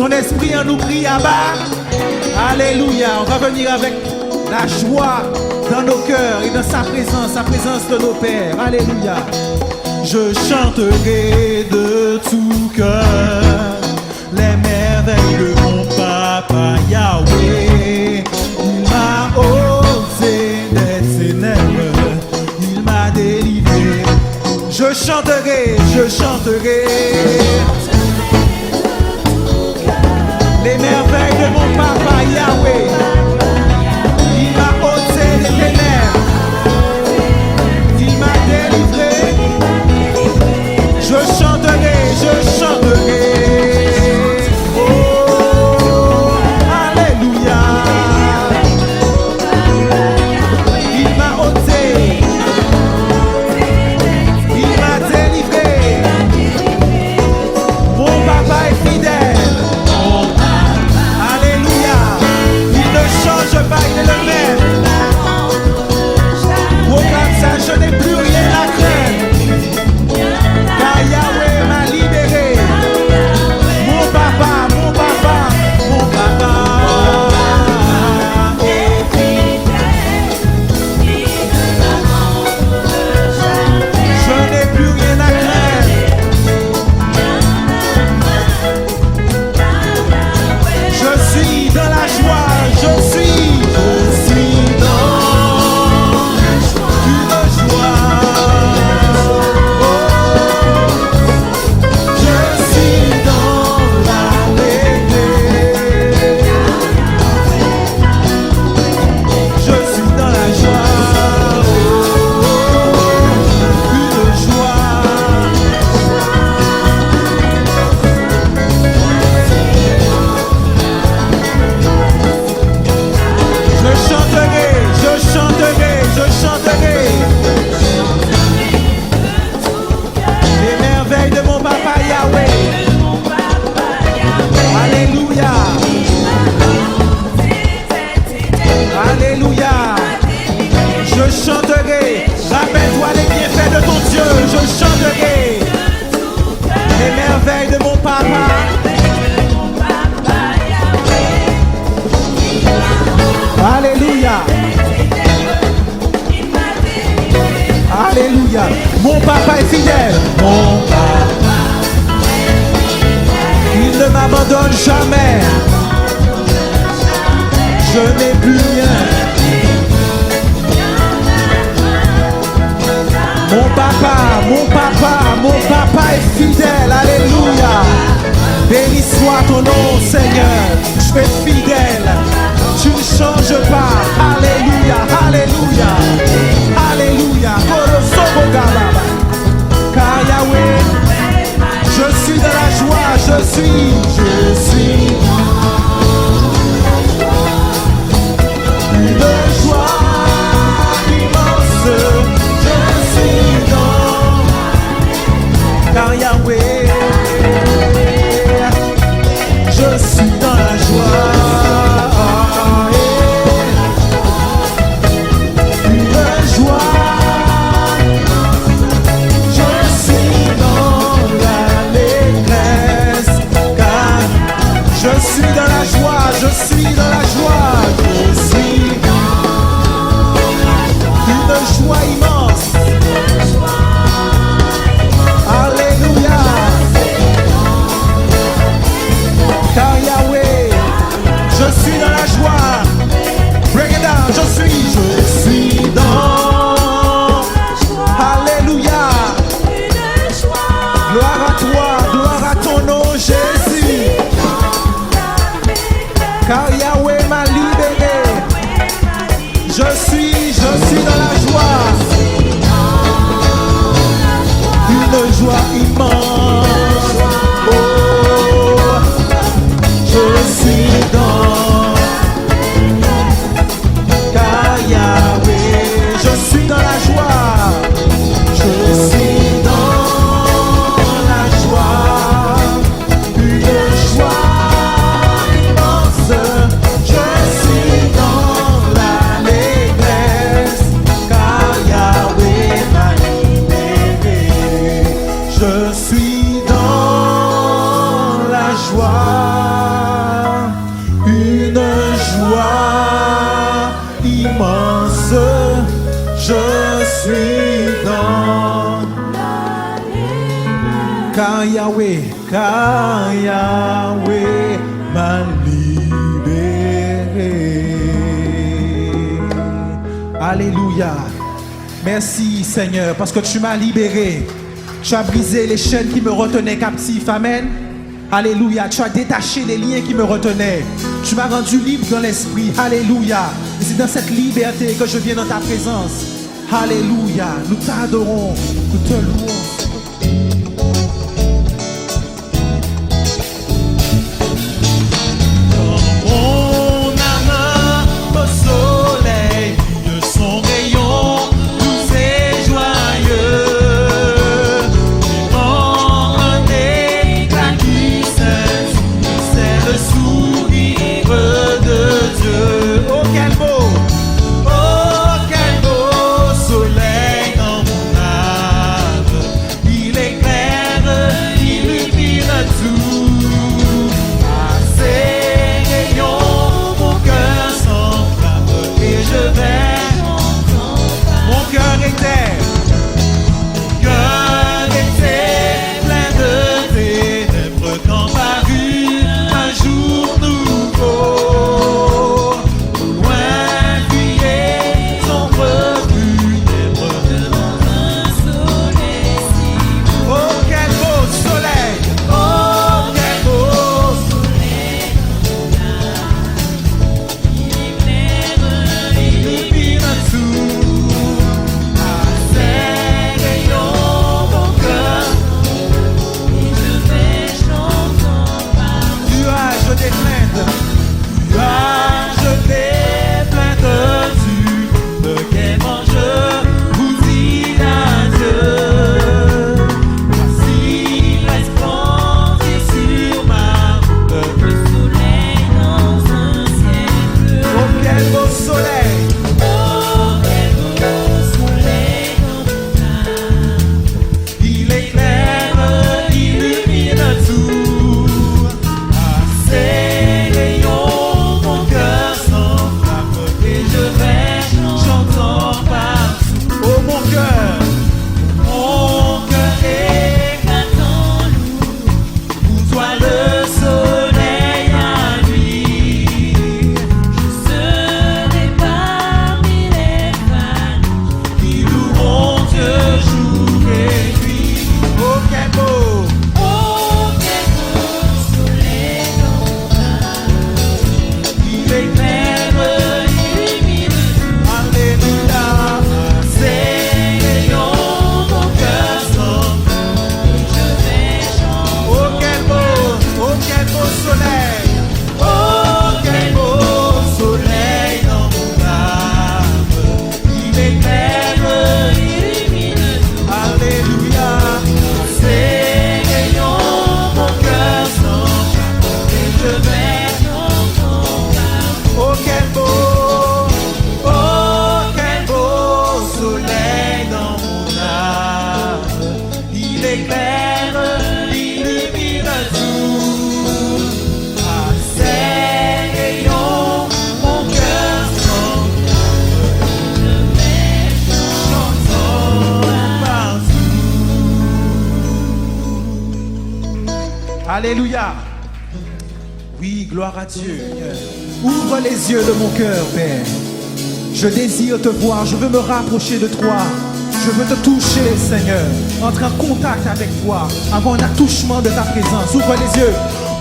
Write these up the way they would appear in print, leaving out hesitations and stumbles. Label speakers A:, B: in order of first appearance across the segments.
A: Son esprit en nous crie à bas. Alléluia. On va venir avec la joie dans nos cœurs et dans sa présence de nos pères. Alléluia. Je chanterai de tout cœur les merveilles de mon papa Yahweh. Il m'a ôté des ténèbres, il m'a délivré. Je chanterai les merveilles de mon papa Yahweh. Il m'a ôté des ténèbres, il m'a délivré. Je chanterai. Oh, alléluia. Il m'a ôté, il m'a délivré. Mon papa est fidèle. Alléluia. Il ne change pas, il est le même. Proclame ça, je n'ai plus rien à craindre. Car Yahweh m'a libéré. Mon papa. Je n'ai plus rien à craindre. Je suis dans la joie. Je suis dans une joie. Alléluia. Mon papa est fidèle. Mon papa. Il ne m'abandonne jamais. Je n'ai plus rien. Mon papa est fidèle. Alléluia. Béni soit ton nom, Seigneur. Je suis fidèle. Tu ne changes pas. Alléluia. Alléluia. Alléluia. Car Yahweh, je suis dans la joie. Je suis. Une joie immense. Je suis dans. Car Yahweh, je suis dans la joie. car Yahweh m'a libéré. Alléluia. Merci Seigneur parce que tu m'as libéré. Tu as brisé les chaînes qui me retenaient captif. Amen. Alléluia. Tu as détaché les liens qui me retenaient. Tu m'as rendu libre dans l'esprit. Alléluia. Et c'est dans cette liberté que je viens dans ta présence. Alléluia. Nous t'adorons. Nous te louons. Alléluia. Oui, gloire à Dieu. Ouvre les yeux de mon cœur, Père. Je désire te voir, je veux me rapprocher de toi. Je veux te toucher, Seigneur. Entrer en contact avec toi, avoir un attouchement de ta présence. Ouvre les yeux.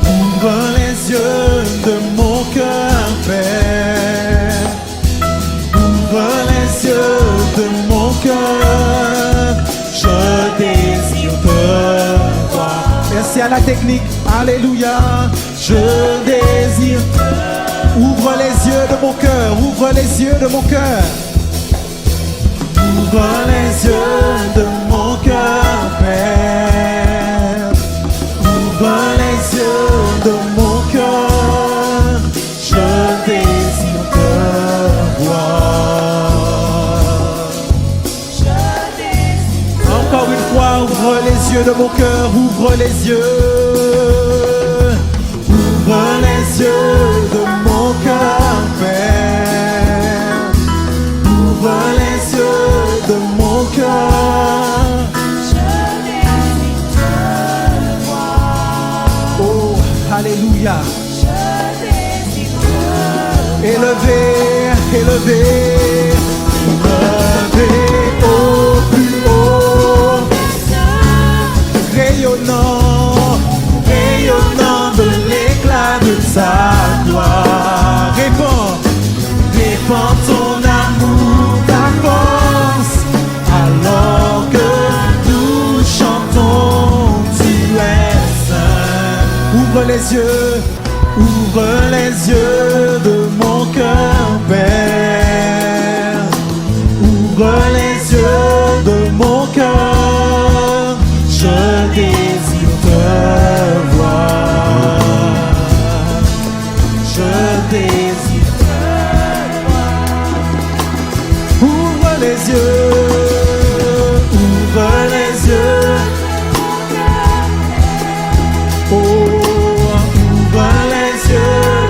A: Ouvre les yeux de mon cœur, Père. Ouvre les yeux de mon cœur. Je désire te voir. Merci à la technique. Alléluia. Je désire. Ouvre les yeux de mon cœur. Ouvre les yeux de mon cœur. Ouvre les yeux de mon cœur, Père. Ouvre les yeux de mon cœur. Je désire te voir. Encore une fois, ouvre les yeux de mon cœur. Ouvre les yeux. Ouvre les yeux de mon cœur, Père. Ouvre les yeux de mon cœur. Je désire te Alléluia. Élevé, élevé, élevé au plus haut, rayonnant, rayonnant de l'éclat de sa gloire. Répands, répands ton amour, ta force, alors que nous chantons, tu es saint. Ouvre les yeux. Ouvre les yeux de mon cœur, Père. Ouvre les yeux de mon cœur. Je désire te voir. Je désire te voir. Ouvre les yeux. Ouvre les yeux. Oh.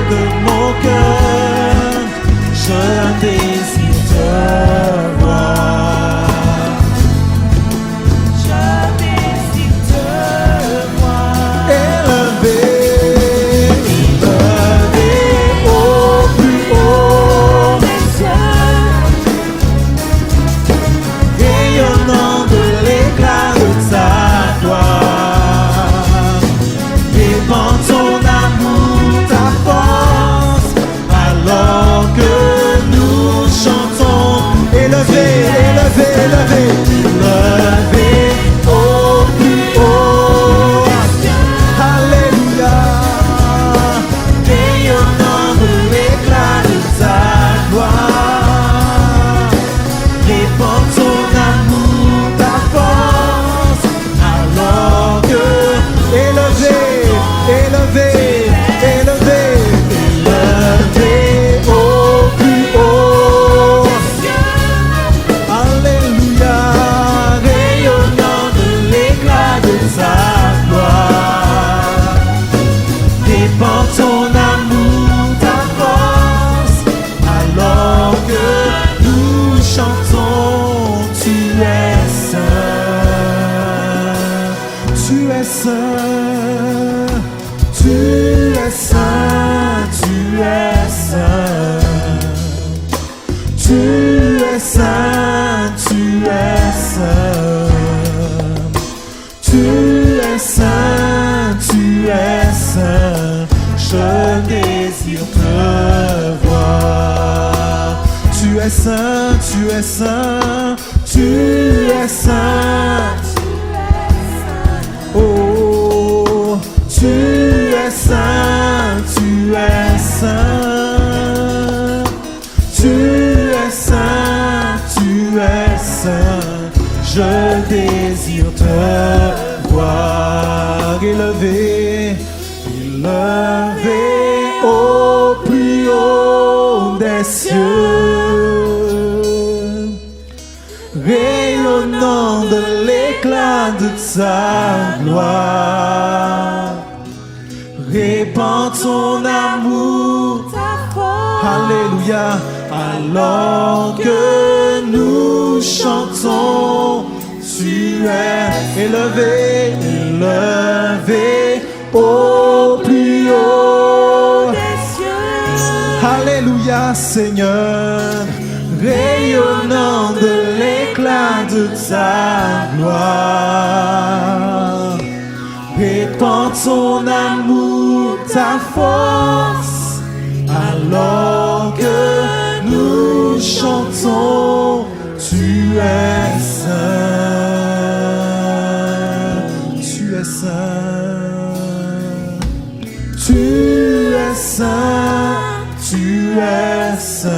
A: De mon cœur, je désire te voir. Je désire te voir. Élevé, élevé au plus haut des cieux, rayonnant de l'éclat de ta gloire. Répands ton amour, ta force, alors que nous chantons. Élevé, élevé, élevé, élevé au plus haut. Alléluia. Rayonnant de l'éclat de ta gloire. Répands ton amour, ta force, alors que élevé, élevé, élevé, élevé au plus haut. Alléluia, rayonnant de l'éclat de sa gloire. Répands ton amour, ta force, alors que nous chantons, tu es saint, tu es saint. Tu es saint, tu es saint. Tu es saint, tu es saint. Tu es saint, tu es saint. Je désire te voir. Tu es saint, tu es saint. Tu es saint. Oh, tu es saint, tu es saint. Tu es saint, tu es saint. Je désire te voir. Élevé, élevé au plus haut des cieux, rayonnant de l'éclat de ta gloire. Répands ton amour, ta force. Alléluia. Alors que nous chantons, tu es élevé, élevé au plus haut des cieux. Alléluia, Seigneur. Rayonnant de l'éclat de ta gloire. Répands ton amour, ta force, alors que nous chantons, tu es saint, tu es saint, tu es saint, tu es saint,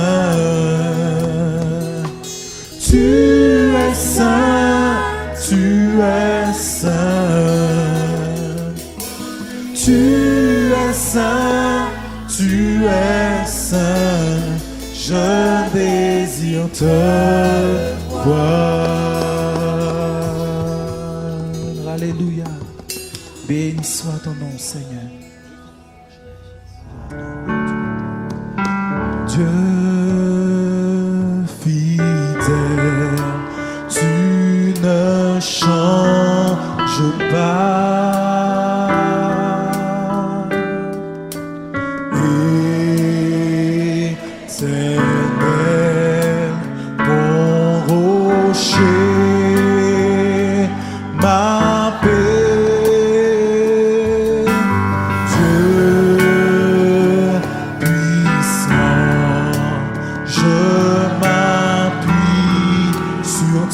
A: tu es saint, tu es saint, tu es saint, tu es saint, je désire te voir. Alléluia. Béni soit ton nom, Seigneur. Dieu fidèle, tu ne changes pas.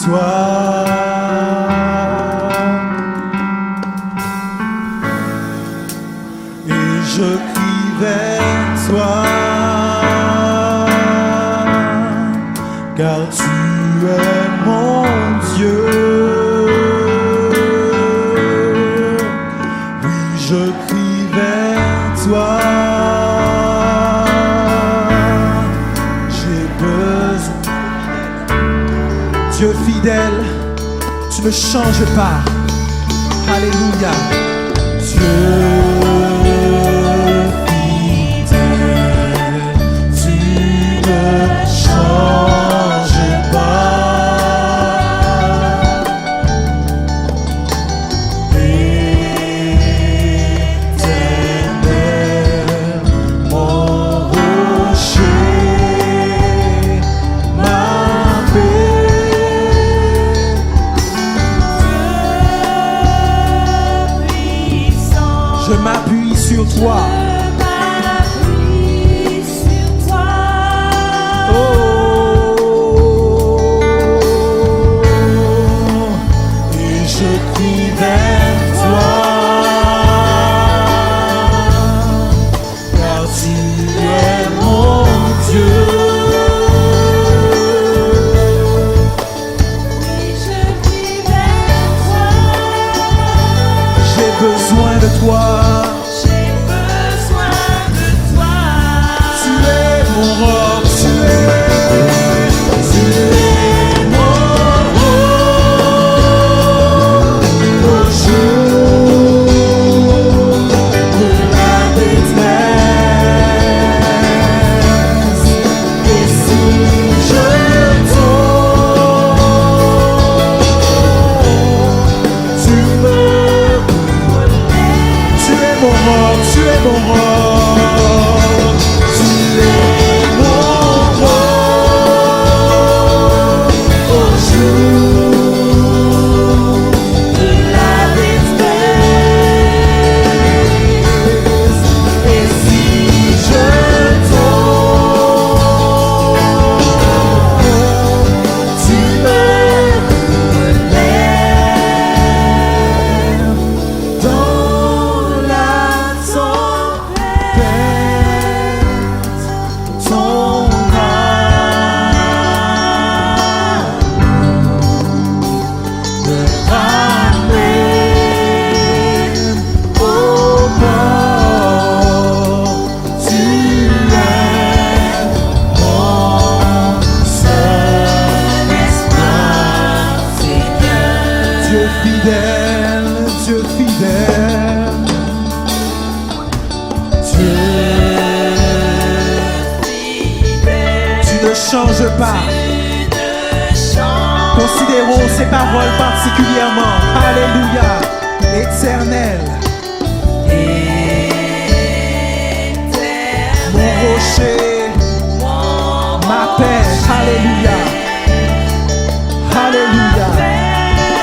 A: toi. Et je crie vers toi, car tu es mon Dieu. Oui, je crie vers toi. J'ai besoin. Dieu fidèle, tu ne changes pas. Alléluia. Dieu je m'appuie sur toi. Oh, et je crie vers toi, car tu es mon Dieu.
B: Oui, je crie vers toi.
A: J'ai besoin de toi. Dieu fidèle, tu ne changes pas. Considérons ces paroles particulièrement. Alléluia, éternel. Mon rocher, ma paix. Alléluia, alléluia.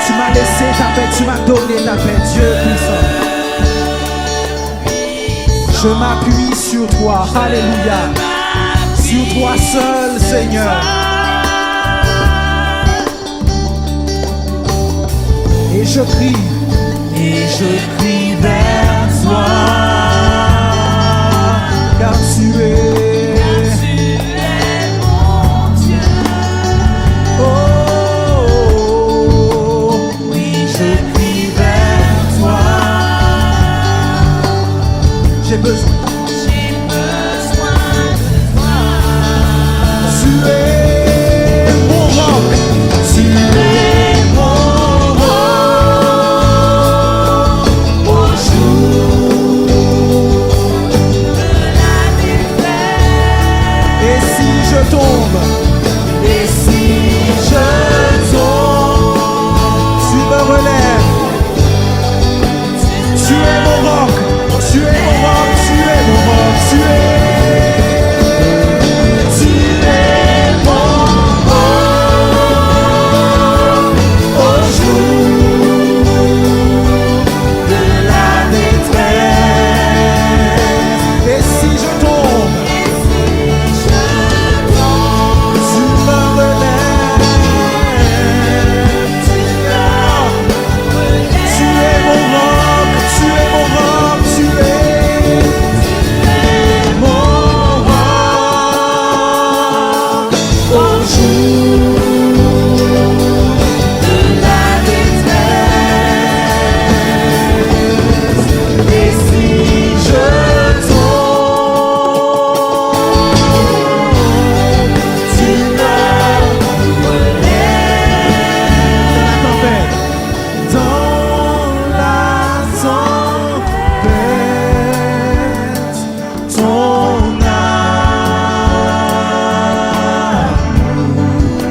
A: Tu m'as laissé ta paix, tu m'as donné ta paix, Dieu puissant. Je m'appuie sur toi, alléluia. Sur toi seul, Seigneur. Et je crie vers toi, car tu es
B: mon Dieu.
A: Oh, oui, je crie vers toi. J'ai besoin. Tu es mon roc, tu es mon roc. Oh,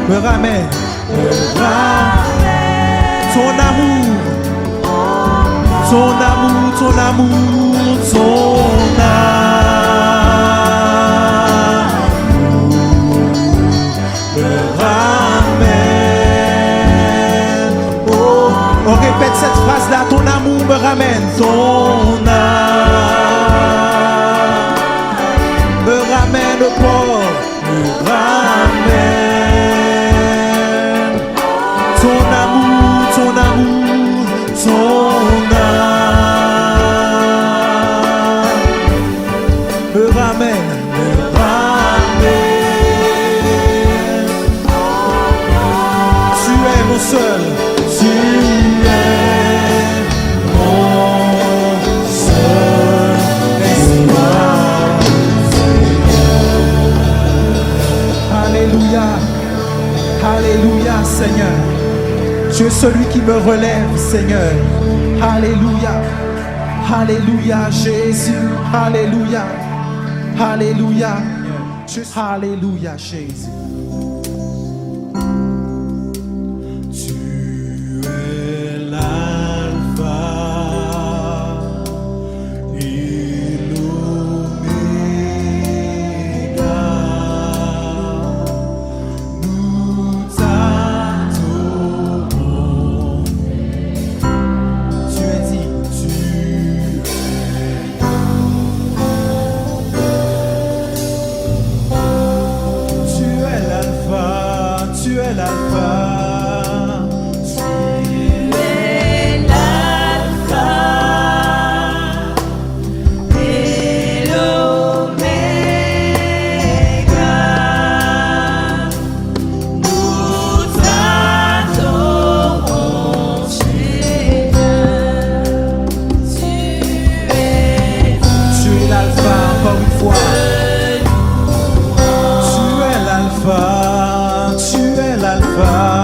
A: me ramène, ton amour, ton amour, ton amour, ton amour me ramène. Oh, on répète cette phrase-là, ton amour me ramène, ton âme me ramène au port, me ramène. Ton amour, ton amour, ton âme me ramène, me ramène. Tu es mon seul, tu es mon seul espoir. Alléluia, alléluia Seigneur. Tu es celui qui me relève, Seigneur. Alléluia. Alléluia, Jésus. Alléluia. Alléluia. Alléluia, Jésus. Tu es l'alpha et l'oméga. Nous t'adorons. Tu es dit, tu es l'alpha, tu es l'alpha. Tu es l'alpha,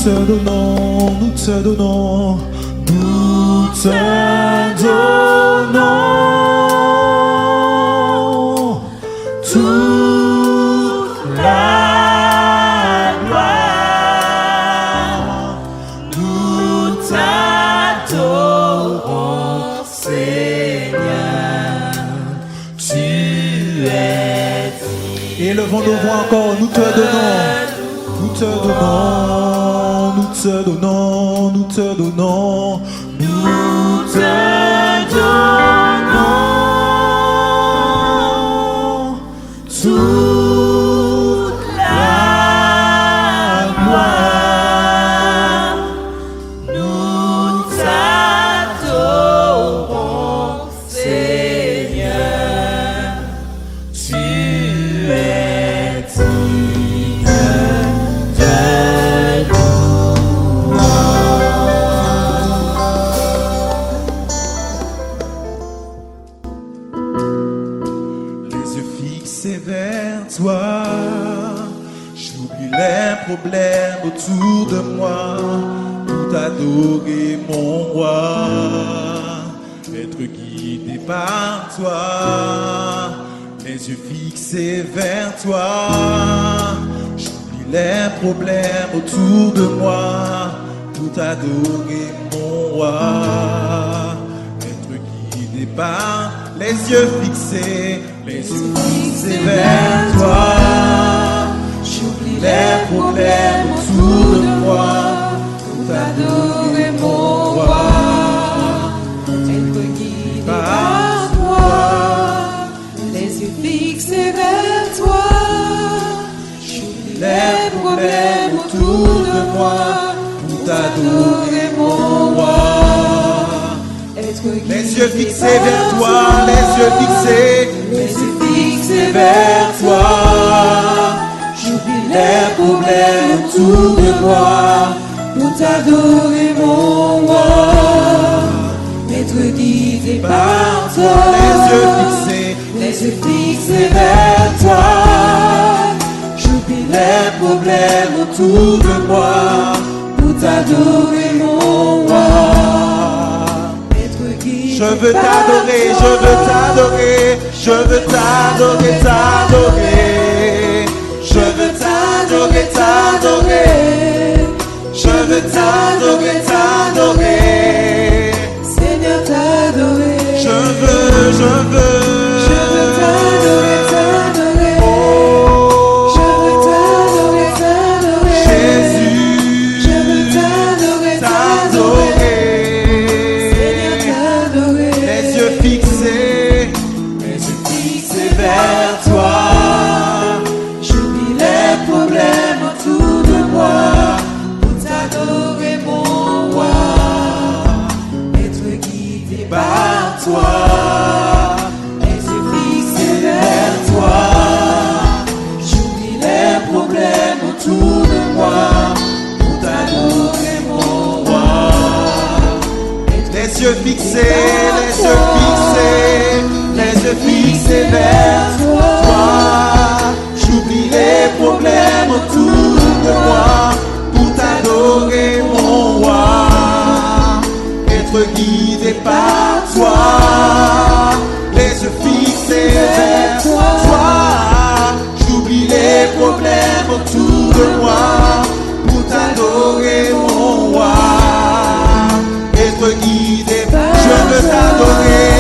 A: te donnons, nous te donnons, nous te donnons toute la gloire. Nous t'adorons, Seigneur, tu es digne. Élevons nos voix encore, nous te donnons. Nous te donnons, nous te donnons, nous te donnons, nous te donnons toute la gloire. Nous t'adorons, Seigneur, tu es digne. Vers toi, j'oublie les problèmes autour de moi pour t'adorer mon roi, être guidé par toi, les yeux fixés vers toi, j'oublie les problèmes autour de moi pour t'adorer mon roi, être guidé par les yeux fixés vers toi. J'oublie les problèmes autour de moi pour t'adorer mon roi, être guidé par toi, les yeux fixés vers toi. J'oublie les problèmes autour de moi pour t'adorer mon roi. Les yeux fixés vers toi, les yeux fixés vers toi. J'oublie les problèmes autour de moi pour t'adorer mon roi, être guidé par toi. Les yeux fixés vers toi. J'oublie les problèmes autour de moi pour t'adorer mon roi. Je veux t'adorer, je veux t'adorer, je veux t'adorer, t'adorer. Je veux t'adorer, t'adorer. Je veux t'adorer, t'adorer. Seigneur, t'adorer. Je veux t'adorer, t'adorer. Oh, je veux t'adorer, t'adorer. Jésus, je veux t'adorer, t'adorer. Vers toi, j'oublie les problèmes autour de moi pour t'adorer mon roi, être guidé par toi, les yeux fixés vers toi. J'oublie les problèmes autour de moi pour t'adorer mon roi, les yeux fixés, les yeux fixés. Les yeux fixés vers toi, j'oublie les problèmes autour de moi pour t'adorer mon roi, être guidé par toi. Les yeux fixés vers toi, j'oublie les problèmes autour de moi pour t'adorer mon roi, être guidé par toi. Je veux t'adorer.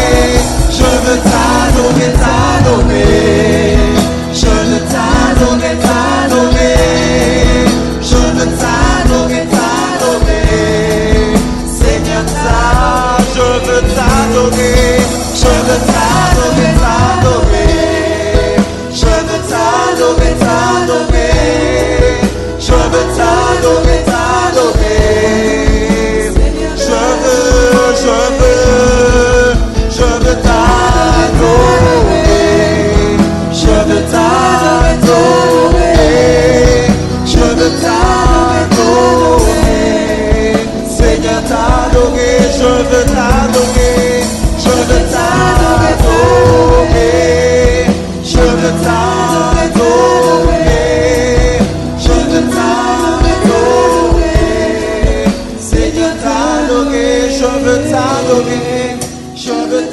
A: Je veux t'adorer, t'adorer. Je veux t'adorer, t'adorer. Je veux t'adorer, t'adorer. Seigneur, je veux t'adorer. Je veux t'adorer, t'adorer. Je veux t'adorer, t'adorer. Je veux t'adorer, t'adorer. Je veux t'adorer, je veux t'adorer, je veux t'adorer, Seigneur t'adorer, je veux t'adorer, je veux t'adorer.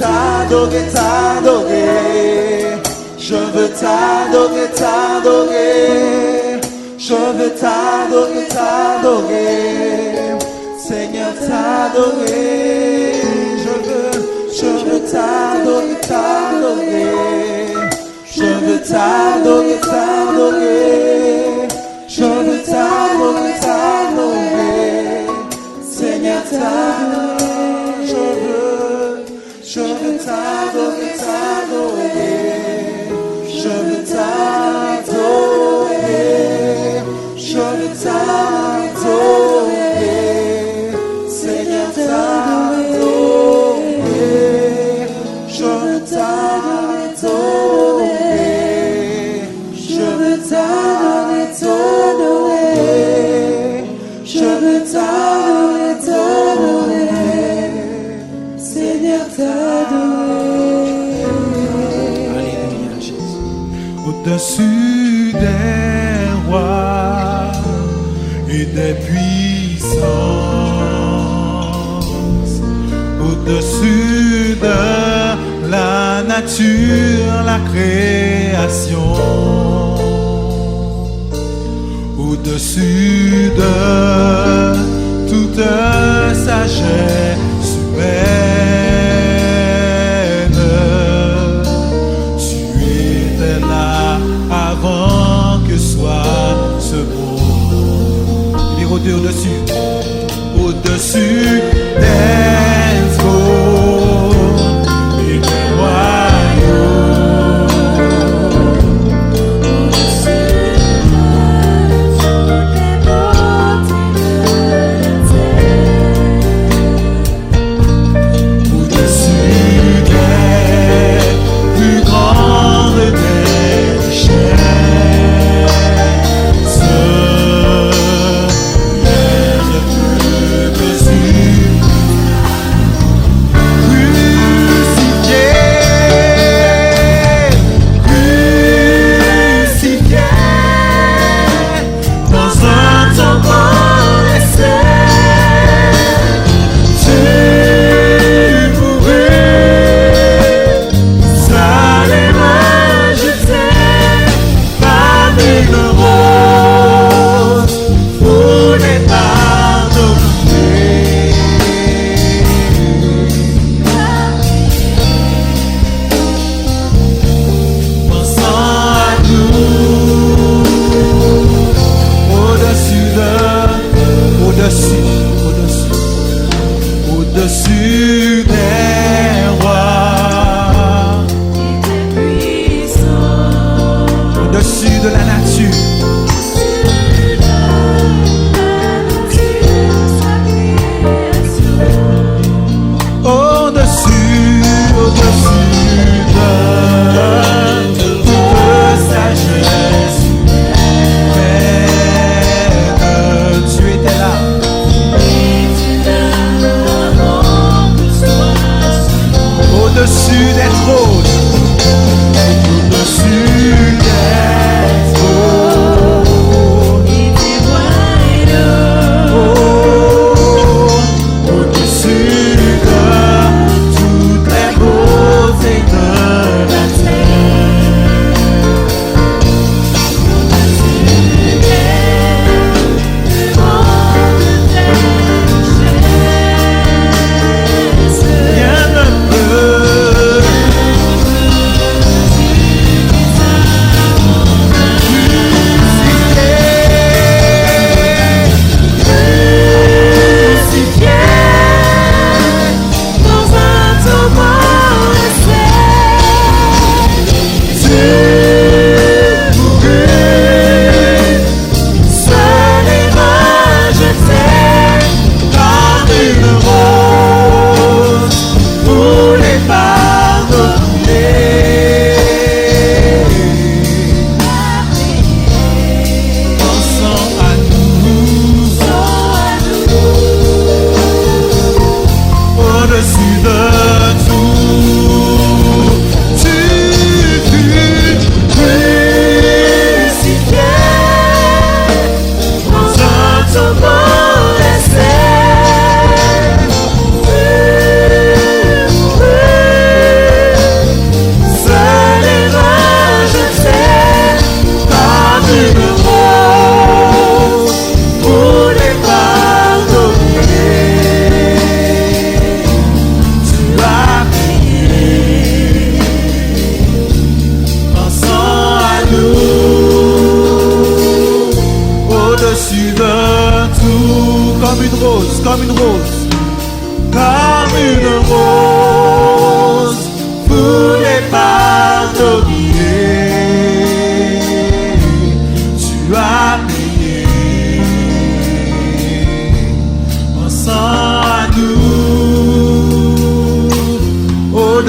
A: t'adorer, t'adorer. Je veux t'adorer, t'adorer. Je veux t'adorer, t'adorer. Seigneur, t'adorer. Je veux t'adorer, t'adorer. Je veux t'adorer, t'adorer. Je veux t'adorer, t'adorer. Seigneur, t'adorer. Je veux t'adorer, t'adorer. Je veux t'adorer. Je veux t'adorer. Seigneur, t'adorer. Je veux t'adorer. Je veux t'adorer, t'adorer. Je veux t'adorer, t'adorer. Seigneur, t'adorer. Alléluia, Jésus. Au-dessus des rois et des puissances, au-dessus de la nature, la création, au-dessus de toute sagesse humaine. Tu étais là avant que soit ce monde. Il est au-dessus, au-dessus des trônes et des royaumes. Au-dessus des rois, au-dessus de la nature, au-dessus de toute sagesse humaine. Tu étais là. Au-dessus des trônes, au-dessus des trônes et des royaumes, au-dessus de toutes les beautés de la terre, au-dessus des mondes des richesses. Rien ne peut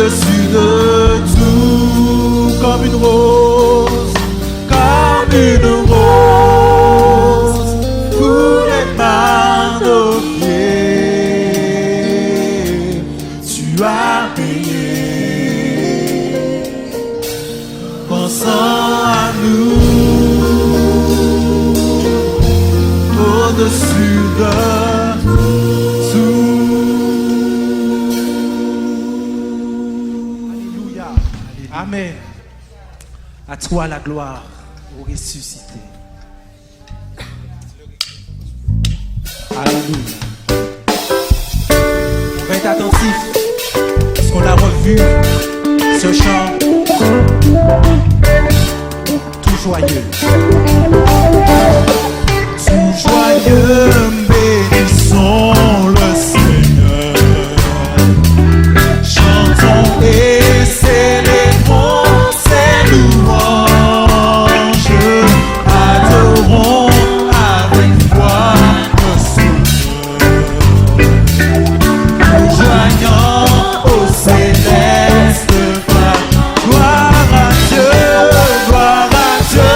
A: au-dessus de tout, comme une rose, coulée par nos pieds. Tu as payé, pensant à nous, au-dessus de tout. Alléluia. Amen. À toi la gloire, au ressuscité. Alléluia. On va être attentif parce qu'on a revu ce chant tout joyeux. Tout joyeux, bénissons le Seigneur. Chantons et célébrons ses louanges. Adorons avec foi le Seigneur. Nous joignons au céleste phare. Gloire à Dieu, gloire à Dieu.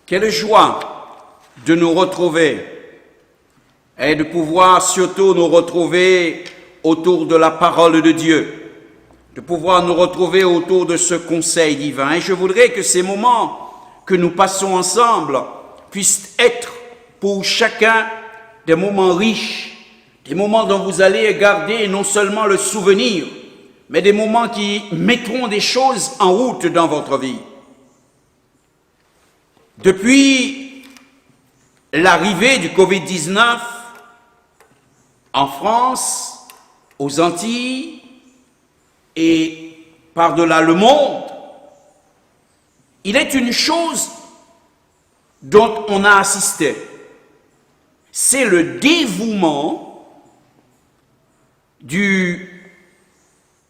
C: Quelle joie de nous retrouver et de pouvoir surtout nous retrouver autour de la parole de Dieu, de pouvoir nous retrouver autour de ce conseil divin. Et je voudrais que ces moments que nous passons ensemble puissent être pour chacun des moments riches, des moments dont vous allez garder non seulement le souvenir, mais des moments qui mettront des choses en route dans votre vie. Depuis l'arrivée du Covid-19 en France, aux Antilles et par-delà le monde, il est une chose dont on a assisté. C'est le dévouement du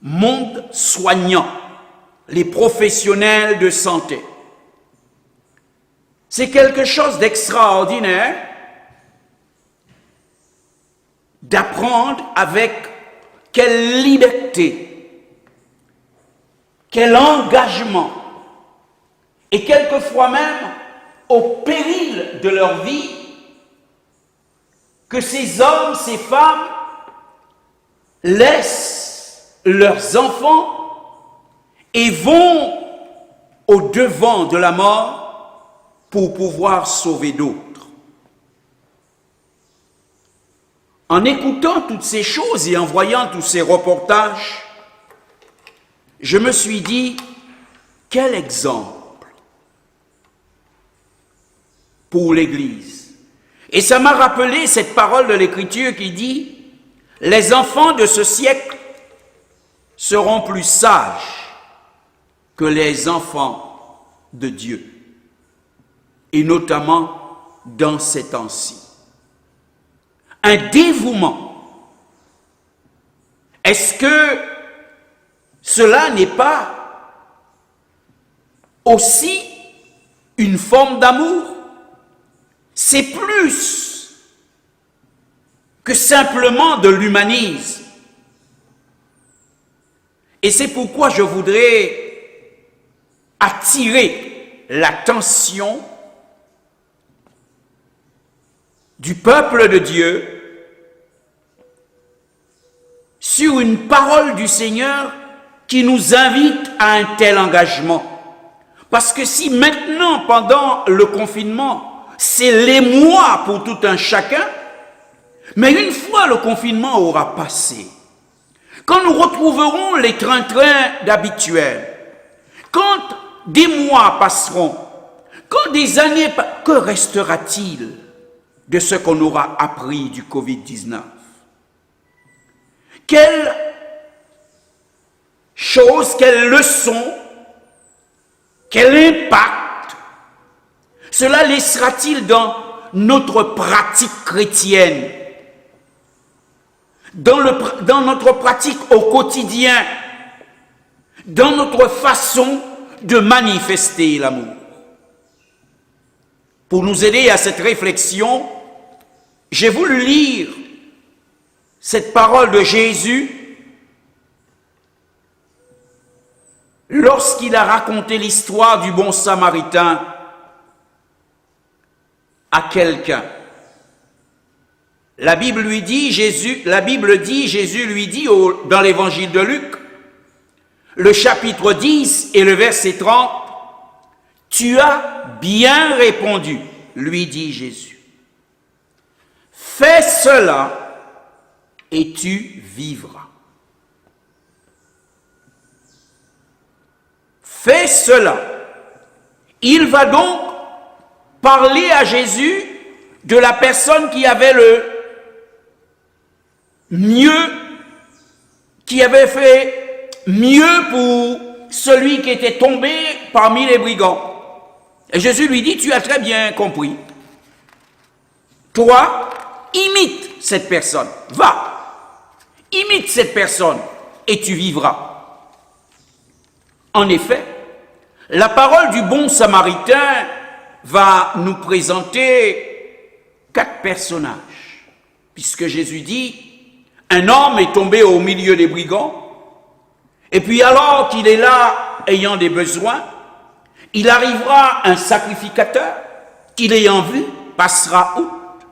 C: monde soignant, les professionnels de santé. C'est quelque chose d'extraordinaire d'apprendre avec quelle liberté, quel engagement, et quelquefois même au péril de leur vie, que ces hommes, ces femmes laissent leurs enfants et vont au devant de la mort pour pouvoir sauver d'autres. En écoutant toutes ces choses et en voyant tous ces reportages, je me suis dit, quel exemple pour l'Église. Et ça m'a rappelé cette parole de l'Écriture qui dit, les enfants de ce siècle seront plus sages que les enfants de Dieu. Et notamment dans ces temps-ci. Un dévouement. Est-ce que cela n'est pas aussi une forme d'amour? C'est plus que simplement de l'humanisme. Et c'est pourquoi je voudrais attirer l'attention du peuple de Dieu sur une parole du Seigneur qui nous invite à un tel engagement. Parce que si maintenant, pendant le confinement, c'est l'émoi pour tout un chacun, mais une fois le confinement aura passé, quand nous retrouverons les trains-trains d'habituels, quand des mois passeront, quand des années, que restera-t-il de ce qu'on aura appris du Covid-19? Quelle chose, quelle leçon, quel impact cela laissera-t-il dans notre pratique chrétienne, dans notre pratique au quotidien, dans notre façon de manifester l'amour? Pour nous aider à cette réflexion, j'ai voulu lire cette parole de Jésus lorsqu'il a raconté l'histoire du bon Samaritain à quelqu'un. La Bible dit, Jésus lui dit dans l'évangile de Luc, le chapitre 10 et le verset 30, « Tu as bien répondu, lui dit Jésus. Fais cela et tu vivras. » Fais cela. Il va donc parler à Jésus de la personne qui avait le mieux, qui avait fait mieux pour celui qui était tombé parmi les brigands. Et Jésus lui dit, tu as très bien compris. Toi, imite cette personne. Va, imite cette personne et tu vivras. En effet, la parole du bon Samaritain va nous présenter 4 personnages. Puisque Jésus dit, un homme est tombé au milieu des brigands, et puis alors qu'il est là, ayant des besoins, il arrivera un sacrificateur qui l'ayant vu passera outre.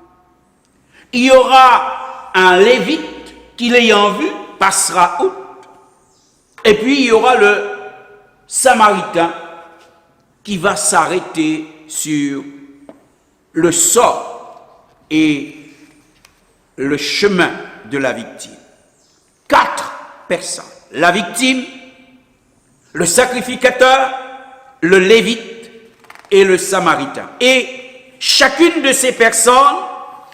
C: Il y aura un lévite qui l'ayant vu passera outre. Et puis il y aura le samaritain qui va s'arrêter sur le sort et le chemin de la victime. 4 personnes. La victime, le sacrificateur, le lévite et le samaritain. Et chacune de ces personnes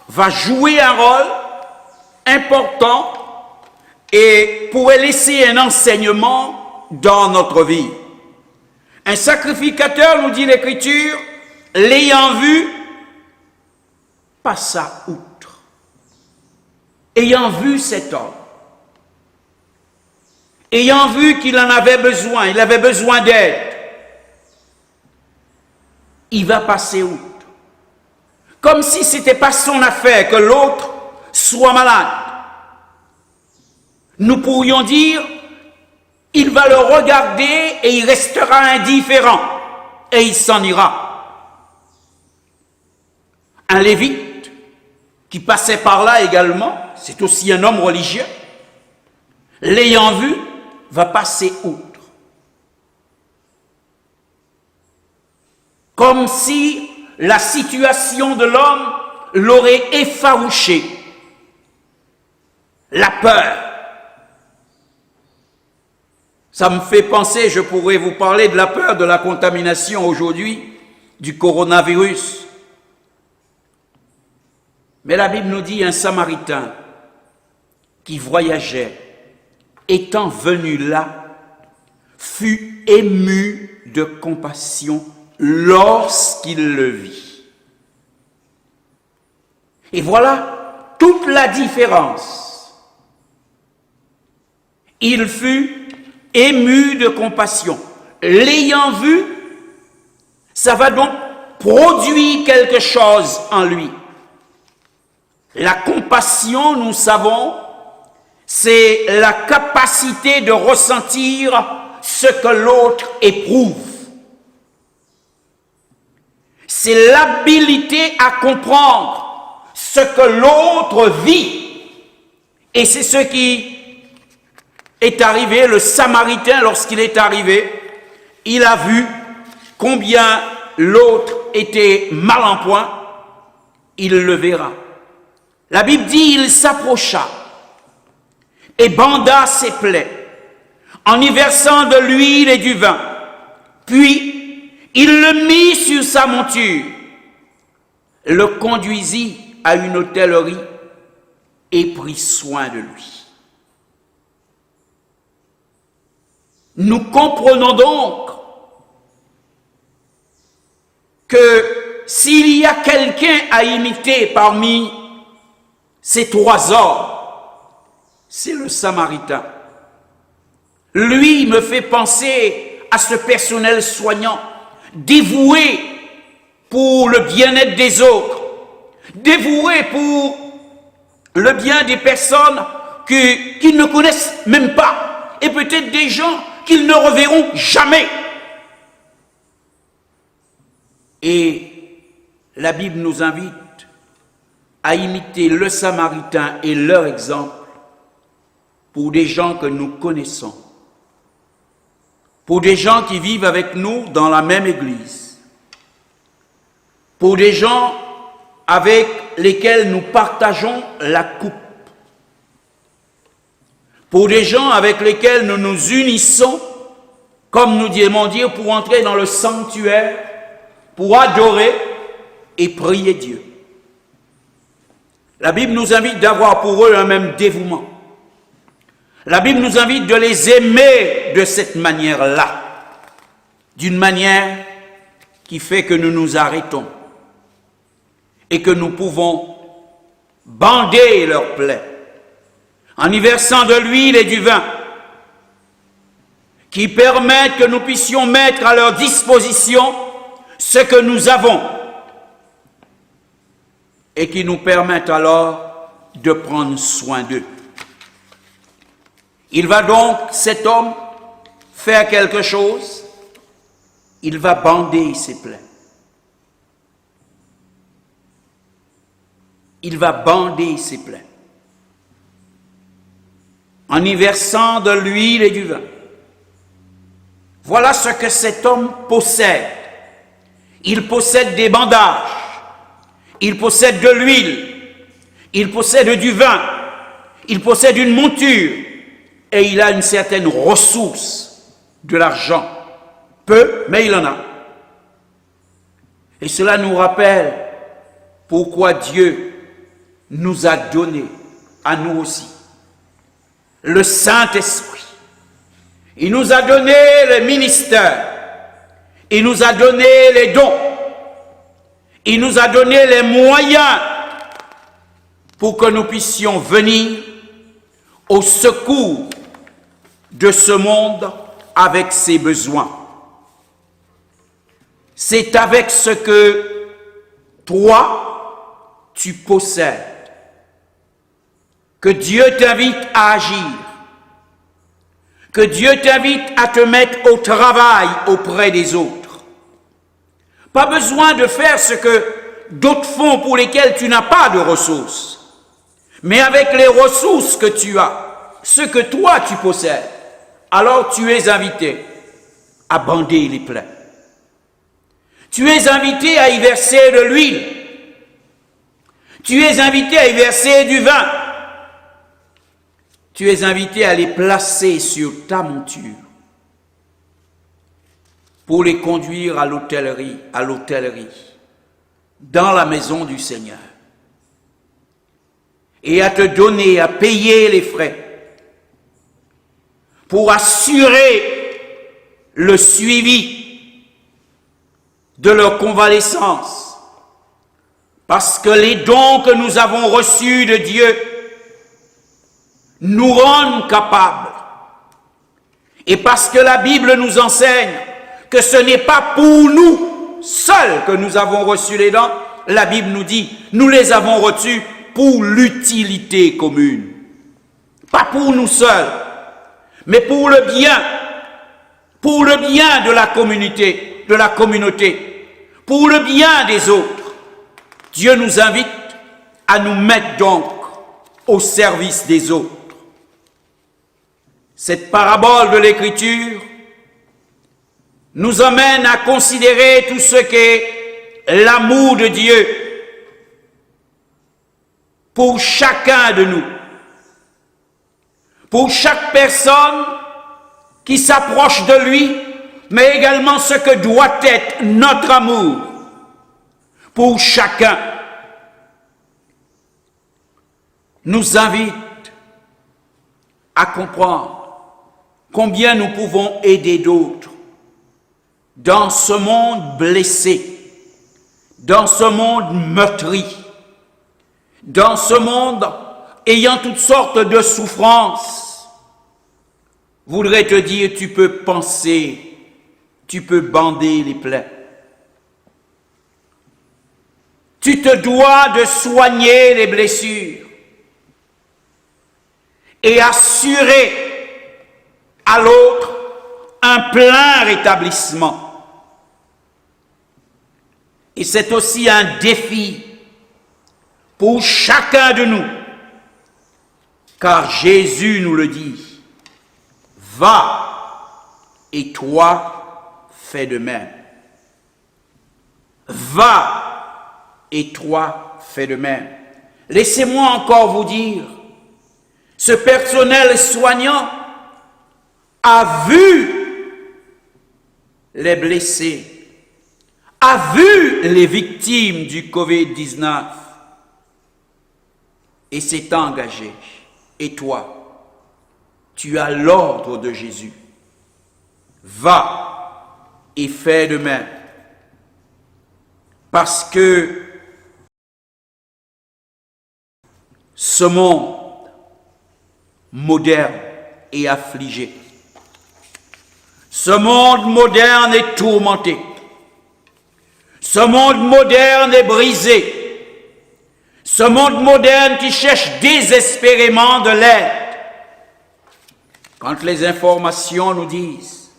C: va jouer un rôle important et pourrait laisser un enseignement dans notre vie. Un sacrificateur, nous dit l'Écriture, l'ayant vu, passa outre. Ayant vu cet homme, ayant vu qu'il en avait besoin, il avait besoin d'aide, il va passer outre. Comme si ce n'était pas son affaire que l'autre soit malade. Nous pourrions dire, il va le regarder et il restera indifférent et il s'en ira. Un lévite qui passait par là également, c'est aussi un homme religieux, l'ayant vu, va passer outre. Comme si la situation de l'homme l'aurait effarouché. La peur. Ça me fait penser, je pourrais vous parler de la peur de la contamination aujourd'hui, du coronavirus. Mais la Bible nous dit un Samaritain qui voyageait, étant venu là, fut ému de compassion lorsqu'il le vit. Et voilà toute la différence. Il fut ému de compassion. L'ayant vu, ça va donc produire quelque chose en lui. La compassion, nous savons, c'est la capacité de ressentir ce que l'autre éprouve. C'est l'habilité à comprendre ce que l'autre vit. Et c'est ce qui est arrivé, le Samaritain, lorsqu'il est arrivé, il a vu combien l'autre était mal en point, il le verra. La Bible dit, il s'approcha et banda ses plaies, en y versant de l'huile et du vin. Puis, il le mit sur sa monture, le conduisit à une hôtellerie et prit soin de lui. Nous comprenons donc que s'il y a quelqu'un à imiter parmi ces 3 hommes, c'est le Samaritain. Lui me fait penser à ce personnel soignant, dévoué pour le bien-être des autres, dévoué pour le bien des personnes qu'ils ne connaissent même pas, et peut-être des gens qu'ils ne reverront jamais. Et la Bible nous invite à imiter le Samaritain et leur exemple pour des gens que nous connaissons, pour des gens qui vivent avec nous dans la même église, pour des gens avec lesquels nous partageons la coupe, pour des gens avec lesquels nous nous unissons, comme nous aimons dire, pour entrer dans le sanctuaire, pour adorer et prier Dieu. La Bible nous invite d'avoir pour eux un même dévouement. La Bible nous invite de les aimer de cette manière-là, d'une manière qui fait que nous nous arrêtons et que nous pouvons bander leurs plaies en y versant de l'huile et du vin qui permettent que nous puissions mettre à leur disposition ce que nous avons et qui nous permettent alors de prendre soin d'eux. Il va donc, cet homme, faire quelque chose, il va bander ses plaies. il va bander ses plaies en y versant de l'huile et du vin. Voilà ce que cet homme possède. Il possède des bandages, il possède de l'huile, il possède du vin, il possède une monture et il a une certaine ressource, de l'argent. Peu, mais il en a. Et cela nous rappelle pourquoi Dieu nous a donné, à nous aussi, le Saint-Esprit. Il nous a donné le ministère. Il nous a donné les dons. Il nous a donné les moyens pour que nous puissions venir au secours de ce monde avec ses besoins. C'est avec ce que toi, tu possèdes que Dieu t'invite à agir, que Dieu t'invite à te mettre au travail auprès des autres. Pas besoin de faire ce que d'autres font pour lesquels tu n'as pas de ressources, mais avec les ressources que tu as, ce que toi tu possèdes, alors tu es invité à bander les plaies. Tu es invité à y verser de l'huile. Tu es invité à y verser du vin. Tu es invité à les placer sur ta monture pour les conduire à l'hôtellerie, dans la maison du Seigneur, et à te donner, à payer les frais pour assurer le suivi de leur convalescence, parce que les dons que nous avons reçus de Dieu nous rendent capables, et parce que la Bible nous enseigne que ce n'est pas pour nous seuls que nous avons reçu les dons, la Bible nous dit, nous les avons reçus pour l'utilité commune, pas pour nous seuls, mais pour le bien de la communauté, pour le bien des autres. Dieu nous invite à nous mettre donc au service des autres. Cette parabole de l'Écriture nous amène à considérer tout ce qu'est l'amour de Dieu pour chacun de nous, pour chaque personne qui s'approche de lui, mais également ce que doit être notre amour pour chacun, nous invite à comprendre combien nous pouvons aider d'autres dans ce monde blessé, dans ce monde meurtri, dans ce monde ayant toutes sortes de souffrances. Je voudrais te dire, tu peux penser, tu peux bander les plaies. Tu te dois de soigner les blessures et assurer à l'autre un plein rétablissement. Et c'est aussi un défi pour chacun de nous, car Jésus nous le dit, va et toi fais de même. Va et toi fais de même. Laissez-moi encore vous dire, ce personnel soignant a vu les blessés, a vu les victimes du Covid-19 et s'est engagé. Et toi, tu as l'ordre de Jésus. Va et fais de même. Parce que ce monde moderne est affligé. Ce monde moderne est tourmenté. Ce monde moderne est brisé. Ce monde moderne qui cherche désespérément de l'aide. Quand les informations nous disent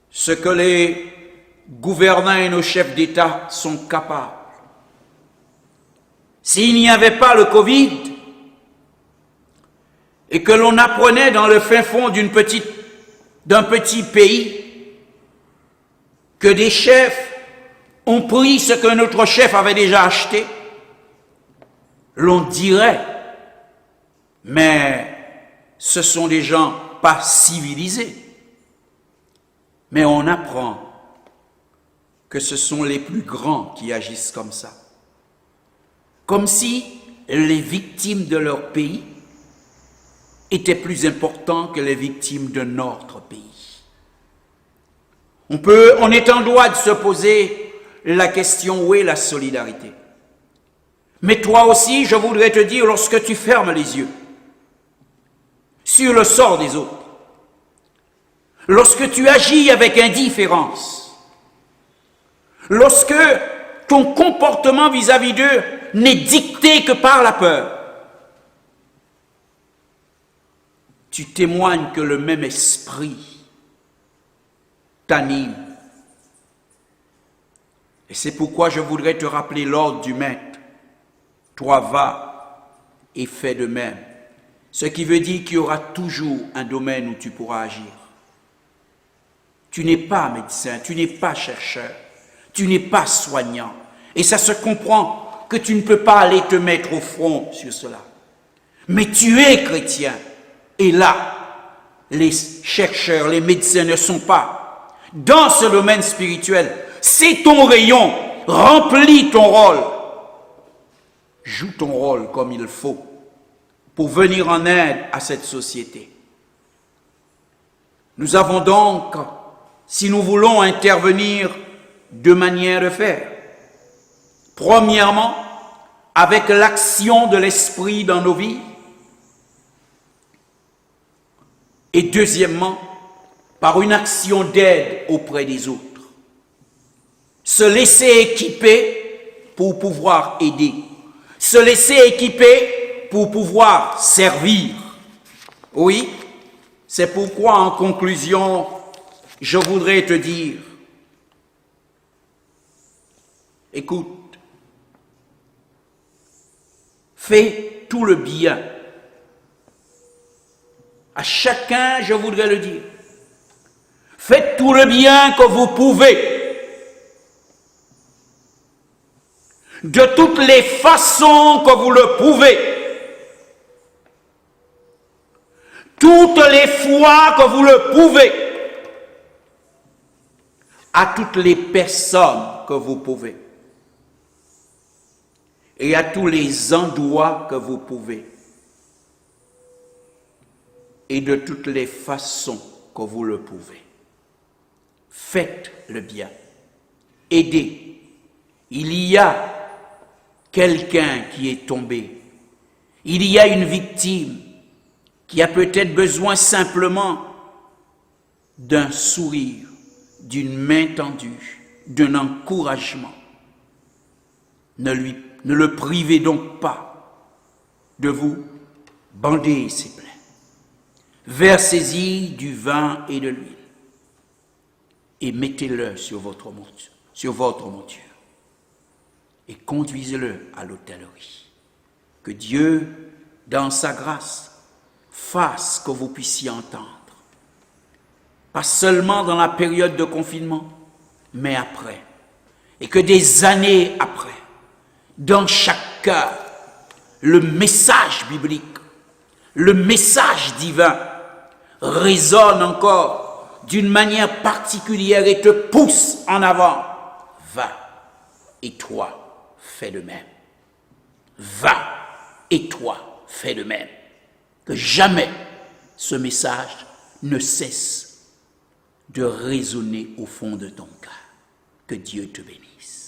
C: ce que les gouvernants et nos chefs d'État sont capables, s'il n'y avait pas le Covid et que l'on apprenait dans le fin fond d'un petit pays que des chefs ont pris ce que notre chef avait déjà acheté, l'on dirait, mais ce sont des gens pas civilisés. Mais on apprend que ce sont les plus grands qui agissent comme ça. Comme si les victimes de leur pays étaient plus importants que les victimes de notre pays. On est en droit de se poser la question, où est la solidarité? Mais toi aussi, je voudrais te dire, lorsque tu fermes les yeux sur le sort des autres, lorsque tu agis avec indifférence, lorsque ton comportement vis-à-vis d'eux n'est dicté que par la peur, tu témoignes que le même esprit t'anime. Et c'est pourquoi je voudrais te rappeler l'ordre du Maître. Toi, va et fais de même. Ce qui veut dire qu'il y aura toujours un domaine où tu pourras agir. Tu n'es pas médecin, tu n'es pas chercheur, tu n'es pas soignant. Et ça se comprend que tu ne peux pas aller te mettre au front sur cela. Mais tu es chrétien. Et là, les chercheurs, les médecins ne sont pas dans ce domaine spirituel. C'est ton rayon. Remplis ton rôle. Joue ton rôle comme il faut pour venir en aide à cette société. Nous avons donc, si nous voulons intervenir, deux manières de faire. Premièrement, avec l'action de l'esprit dans nos vies. Et deuxièmement, par une action d'aide auprès des autres. Se laisser équiper pour pouvoir aider. Se laisser équiper pour pouvoir servir. Oui, c'est pourquoi en conclusion, je voudrais te dire, écoute, fais tout le bien. À chacun, je voudrais le dire. Faites tout le bien que vous pouvez. De toutes les façons que vous le pouvez. Toutes les fois que vous le pouvez. À toutes les personnes que vous pouvez. Et à tous les endroits que vous pouvez. Et de toutes les façons que vous le pouvez. Faites le bien. Aidez. Il y a quelqu'un qui est tombé. Il y a une victime qui a peut-être besoin simplement d'un sourire, d'une main tendue, d'un encouragement. Ne le privez donc pas de vous bander ses plaies. Versez-y du vin et de l'huile et mettez-le sur votre monture et conduisez-le à l'hôtellerie. Que Dieu, dans sa grâce, fasse que vous puissiez entendre. Pas seulement dans la période de confinement, mais après. Et que des années après, dans chaque cœur, le message biblique, le message divin résonne encore d'une manière particulière et te pousse en avant. Va, et toi, fais de même. Va, et toi, fais de même. Que jamais ce message ne cesse de résonner au fond de ton cœur. Que Dieu te bénisse.